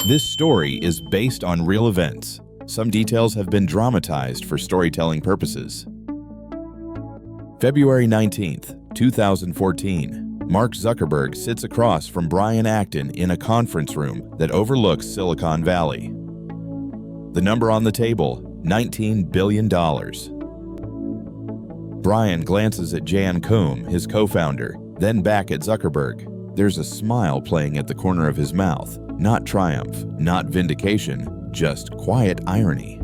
This story is based on real events. Some details have been dramatized for storytelling purposes. February 19th, 2014. Mark Zuckerberg sits across from Brian Acton in a conference room that overlooks Silicon Valley. The number on the table, $19 billion. Brian glances at Jan Koum, his co-founder, then back at Zuckerberg. There's a smile playing at the corner of his mouth. Not triumph, not vindication, just quiet irony.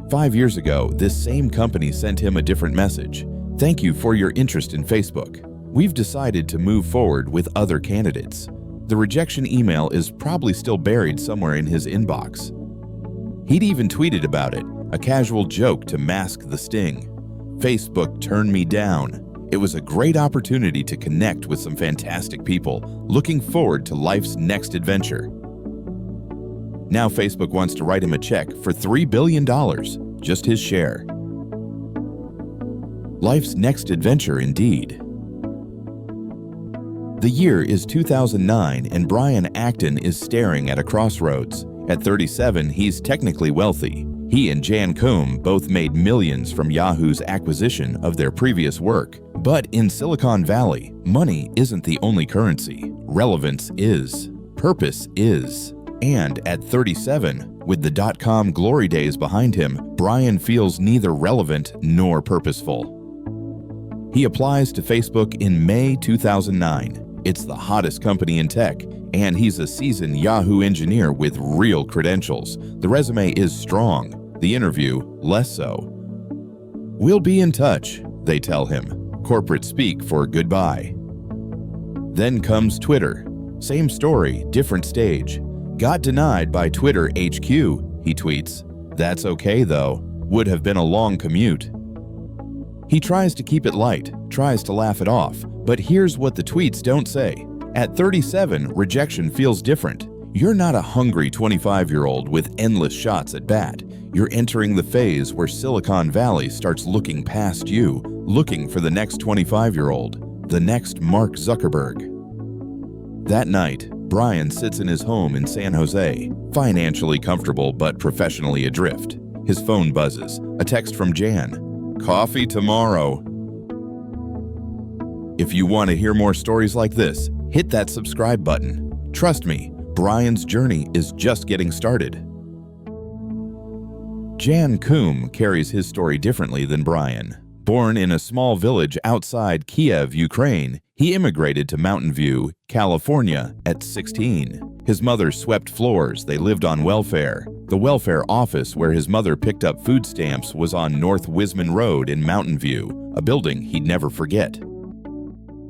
5 years ago, this same company sent him a different message. Thank you for your interest in Facebook. We've decided to move forward with other candidates. The rejection email is probably still buried somewhere in his inbox. He'd even tweeted about it, a casual joke to mask the sting. Facebook turned me down. It was a great opportunity to connect with some fantastic people, looking forward to life's next adventure. Now Facebook wants to write him a check for $3 billion, just his share. Life's next adventure indeed. The year is 2009 and Brian Acton is staring at a crossroads. At 37, he's technically wealthy. He and Jan Koum both made millions from Yahoo's acquisition of their previous work. But in Silicon Valley, money isn't the only currency. Relevance is. Purpose is. And at 37, with the dot-com glory days behind him, Brian feels neither relevant nor purposeful. He applies to Facebook in May 2009. It's the hottest company in tech, and he's a seasoned Yahoo engineer with real credentials. The resume is strong, the interview less so. We'll be in touch, they tell him. Corporate speak for goodbye. Then comes Twitter. Same story, different stage. Got denied by Twitter HQ, he tweets. That's okay though, would have been a long commute. He tries to keep it light, tries to laugh it off, but here's what the tweets don't say. At 37, rejection feels different. You're not a hungry 25-year-old with endless shots at bat. You're entering the phase where Silicon Valley starts looking past you, looking for the next 25-year-old, the next Mark Zuckerberg. That night, Brian sits in his home in San Jose, financially comfortable but professionally adrift. His phone buzzes, a text from Jan. Coffee tomorrow. If you want to hear more stories like this, hit that subscribe button. Trust me, Brian's journey is just getting started. Jan Koum carries his story differently than Brian. Born in a small village outside Kiev, Ukraine, he immigrated to Mountain View, California at 16. His mother swept floors, they lived on welfare. The welfare office where his mother picked up food stamps was on North Wisman Road in Mountain View, a building he'd never forget.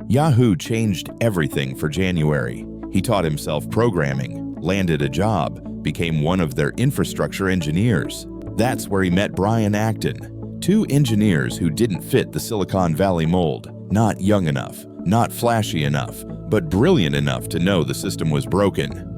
Yahoo changed everything for January. He taught himself programming, landed a job, became one of their infrastructure engineers. That's where he met Brian Acton, two engineers who didn't fit the Silicon Valley mold. Not young enough, not flashy enough, but brilliant enough to know the system was broken.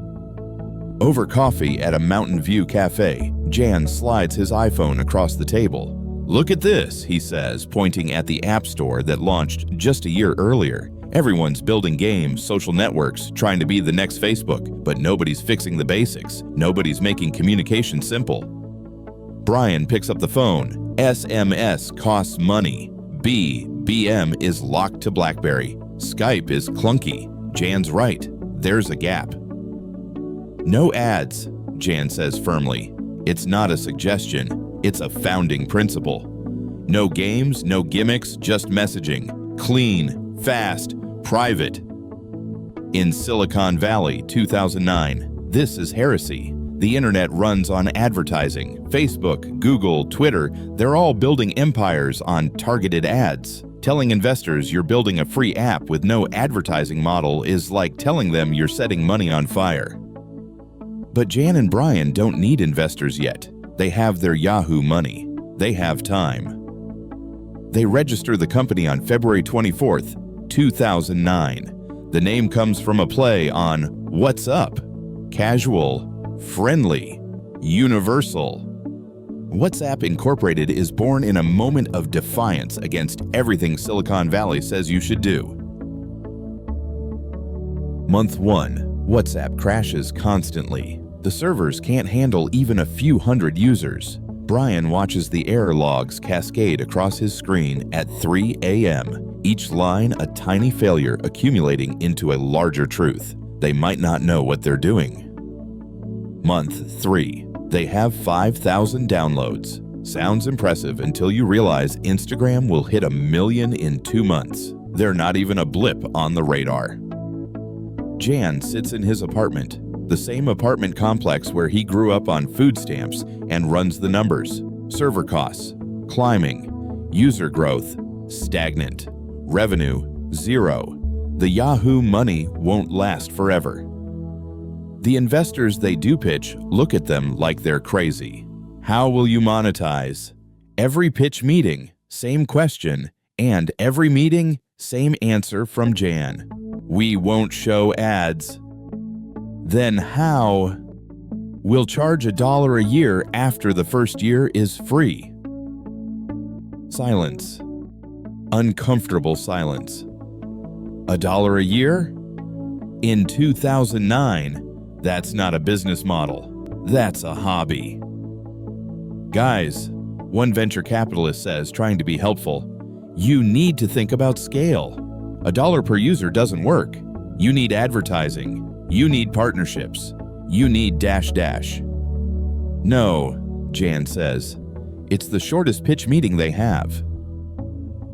Over coffee at a Mountain View cafe, Jan slides his iPhone across the table. Look at this, he says, pointing at the App Store that launched just a year earlier. Everyone's building games, social networks, trying to be the next Facebook, but nobody's fixing the basics. Nobody's making communication simple. Brian picks up the phone. SMS costs money. BM is locked to BlackBerry. Skype is clunky. Jan's right. There's a gap. No ads, Jan says firmly. It's not a suggestion. It's a founding principle. No games, no gimmicks, just messaging. Clean, fast, private. In Silicon Valley, 2009, this is heresy. The internet runs on advertising. Facebook, Google, Twitter, they're all building empires on targeted ads. Telling investors you're building a free app with no advertising model is like telling them you're setting money on fire. But Jan and Brian don't need investors yet. They have their Yahoo money. They have time. They register the company on February 24th, 2009. The name comes from a play on what's up? Casual, friendly, universal. WhatsApp Incorporated is born in a moment of defiance against everything Silicon Valley says you should do. Month 1. WhatsApp crashes constantly. The servers can't handle even a few hundred users. Brian watches the error logs cascade across his screen at 3 a.m., each line a tiny failure accumulating into a larger truth. They might not know what they're doing. Month 3. They have 5,000 downloads. Sounds impressive until you realize Instagram will hit 1 million in 2 months. They're not even a blip on the radar. Jan sits in his apartment, the same apartment complex where he grew up on food stamps, and runs the numbers. Server costs, climbing. User growth, stagnant. Revenue, 0. The Yahoo money won't last forever. The investors they do pitch look at them like they're crazy. How will you monetize? Every pitch meeting, same question, and every meeting, same answer from Jan. We won't show ads. Then how? We'll charge $1 a year after the first year is free. Silence. Uncomfortable silence. $1 a year? In 2009, that's not a business model. That's a hobby. Guys, one venture capitalist says, trying to be helpful, you need to think about scale. $1 per user doesn't work. You need advertising. You need partnerships. You need ... No, Jan says. It's the shortest pitch meeting they have.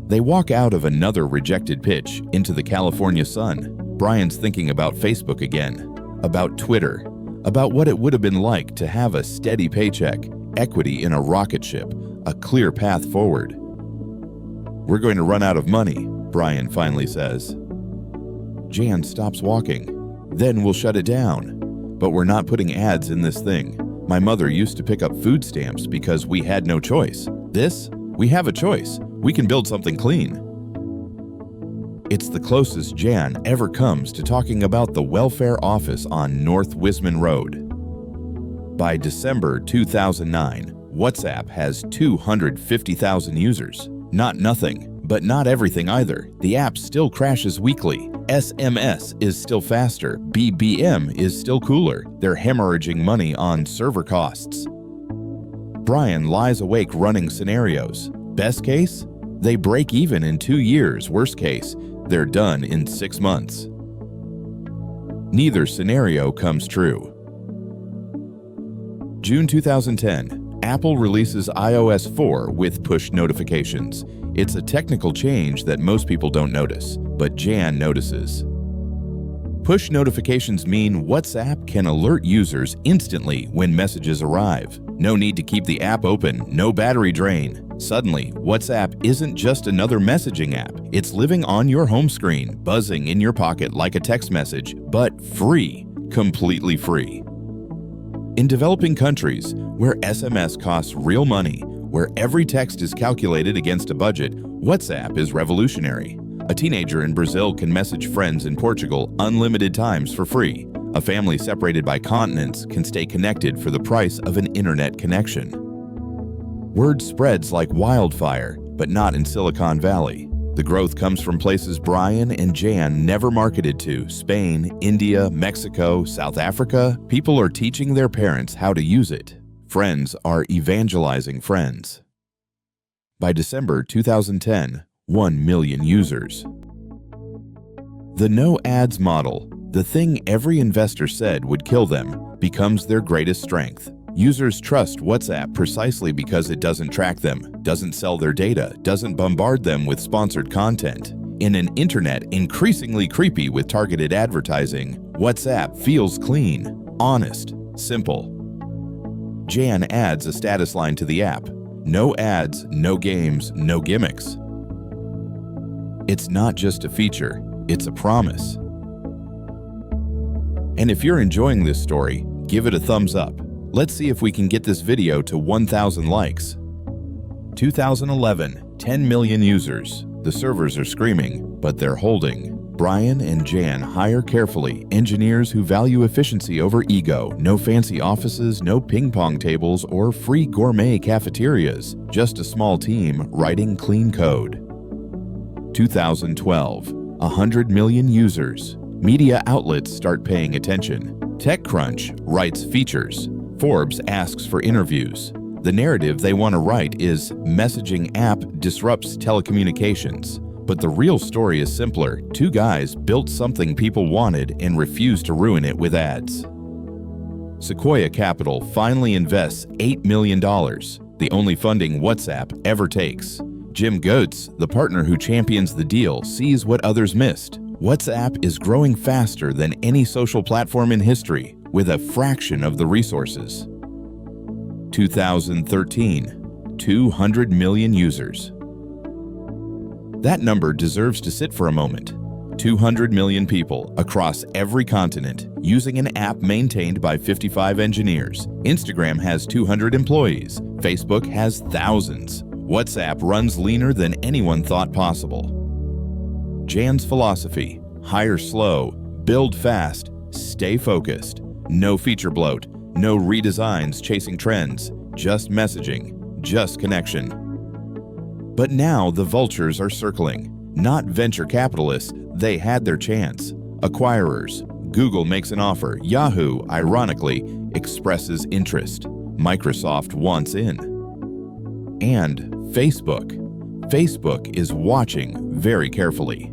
They walk out of another rejected pitch into the California sun. Brian's thinking about Facebook again, about Twitter, about what it would have been like to have a steady paycheck, equity in a rocket ship, a clear path forward. We're going to run out of money, Brian finally says. Jan stops walking. Then we'll shut it down. But we're not putting ads in this thing. My mother used to pick up food stamps because we had no choice. This, we have a choice. We can build something clean. It's the closest Jan ever comes to talking about the welfare office on North Wisman Road. By December 2009, WhatsApp has 250,000 users. Not nothing, but not everything either. The app still crashes weekly. SMS is still faster. BBM is still cooler. They're hemorrhaging money on server costs. Brian lies awake running scenarios. Best case? They break even in 2 years. Worst case? They're done in 6 months. Neither scenario comes true. June 2010, Apple releases iOS 4 with push notifications. It's a technical change that most people don't notice, but Jan notices. Push notifications mean WhatsApp can alert users instantly when messages arrive. No need to keep the app open, no battery drain. Suddenly, WhatsApp isn't just another messaging app. It's living on your home screen, buzzing in your pocket like a text message, but free, completely free. In developing countries, where SMS costs real money, where every text is calculated against a budget, WhatsApp is revolutionary. A teenager in Brazil can message friends in Portugal unlimited times for free. A family separated by continents can stay connected for the price of an internet connection. Word spreads like wildfire, but not in Silicon Valley. The growth comes from places Brian and Jan never marketed to: Spain, India, Mexico, South Africa. People are teaching their parents how to use it. Friends are evangelizing friends. By December 2010, 1 million users. The no ads model, the thing every investor said would kill them, becomes their greatest strength. Users trust WhatsApp precisely because it doesn't track them, doesn't sell their data, doesn't bombard them with sponsored content. In an internet increasingly creepy with targeted advertising, WhatsApp feels clean, honest, simple. Jan adds a status line to the app. No ads, no games, no gimmicks. It's not just a feature, it's a promise. And if you're enjoying this story, give it a thumbs up. Let's see if we can get this video to 1,000 likes. 2011, 10 million users. The servers are screaming, but they're holding. Brian and Jan hire carefully, engineers who value efficiency over ego. No fancy offices, no ping pong tables, or free gourmet cafeterias. Just a small team writing clean code. 2012, 100 million users. Media outlets start paying attention. TechCrunch writes features. Forbes asks for interviews. The narrative they want to write is messaging app disrupts telecommunications. But the real story is simpler. Two guys built something people wanted and refused to ruin it with ads. Sequoia Capital finally invests $8 million, the only funding WhatsApp ever takes. Jim Goetz, the partner who champions the deal, sees what others missed. WhatsApp is growing faster than any social platform in history, with a fraction of the resources. 2013, 200 million users. That number deserves to sit for a moment. 200 million people across every continent using an app maintained by 55 engineers. Instagram has 200 employees. Facebook has thousands. WhatsApp runs leaner than anyone thought possible. Jan's philosophy: hire slow, build fast, stay focused. No feature bloat, no redesigns chasing trends, just messaging, just connection. But now the vultures are circling. Not venture capitalists, they had their chance. Acquirers. Google makes an offer. Yahoo, ironically, expresses interest. Microsoft wants in. And Facebook. Facebook is watching very carefully.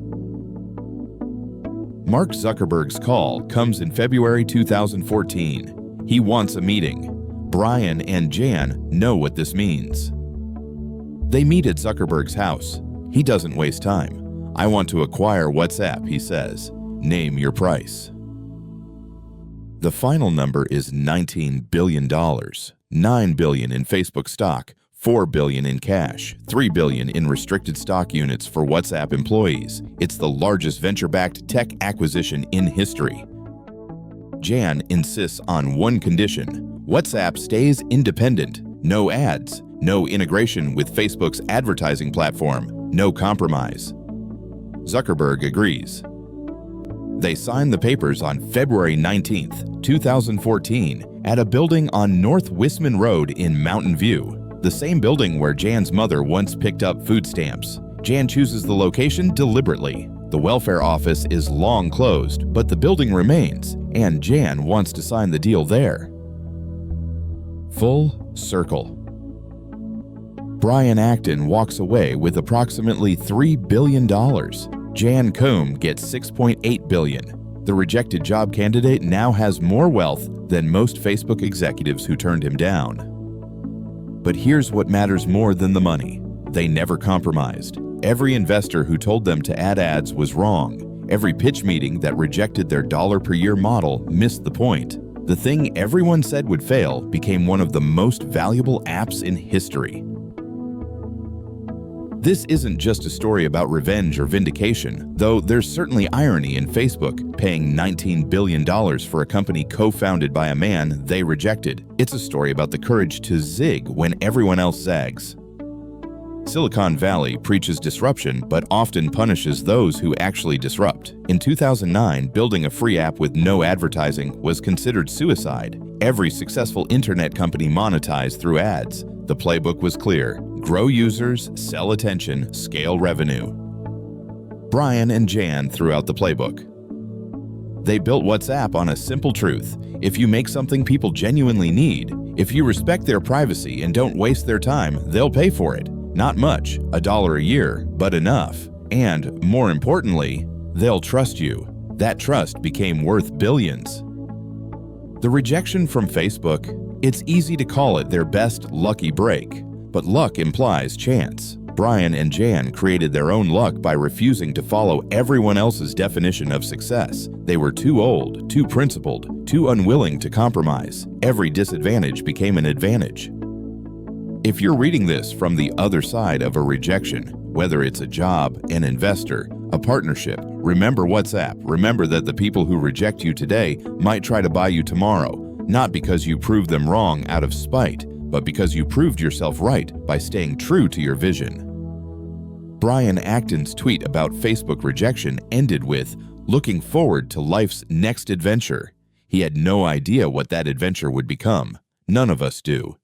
Mark Zuckerberg's call comes in February 2014. He wants a meeting. Brian and Jan know what this means. They meet at Zuckerberg's house. He doesn't waste time. I want to acquire WhatsApp, he says. Name your price. The final number is $19 billion. $9 billion in Facebook stock, $4 billion in cash, $3 billion in restricted stock units for WhatsApp employees. It's the largest venture-backed tech acquisition in history. Jan insists on one condition: WhatsApp stays independent. No ads, no integration with Facebook's advertising platform, no compromise. Zuckerberg agrees. They sign the papers on February 19, 2014, at a building on North Wisman Road in Mountain View, the same building where Jan's mother once picked up food stamps. Jan chooses the location deliberately. The welfare office is long closed, but the building remains, and Jan wants to sign the deal there. Full circle. Brian Acton walks away with approximately $3 billion. Jan Koum gets $6.8 billion. The rejected job candidate now has more wealth than most Facebook executives who turned him down. But here's what matters more than the money. They never compromised. Every investor who told them to add ads was wrong. Every pitch meeting that rejected their dollar-per-year model missed the point. The thing everyone said would fail became one of the most valuable apps in history. This isn't just a story about revenge or vindication, though there's certainly irony in Facebook paying $19 billion for a company co-founded by a man they rejected. It's a story about the courage to zig when everyone else zags. Silicon Valley preaches disruption but often punishes those who actually disrupt. In 2009, building a free app with no advertising was considered suicide. Every successful internet company monetized through ads. The playbook was clear: grow users, sell attention, scale revenue. Brian and Jan threw out the playbook. They built WhatsApp on a simple truth: if you make something people genuinely need, if you respect their privacy and don't waste their time, they'll pay for it. Not much, $1 a year, but enough. And, more importantly, they'll trust you. That trust became worth billions. The rejection from Facebook, it's easy to call it their best lucky break, but luck implies chance. Brian and Jan created their own luck by refusing to follow everyone else's definition of success. They were too old, too principled, too unwilling to compromise. Every disadvantage became an advantage. If you're reading this from the other side of a rejection, whether it's a job, an investor, a partnership, remember WhatsApp. Remember that the people who reject you today might try to buy you tomorrow, not because you proved them wrong out of spite, but because you proved yourself right by staying true to your vision. Brian Acton's tweet about Facebook rejection ended with, "Looking forward to life's next adventure." He had no idea what that adventure would become. None of us do.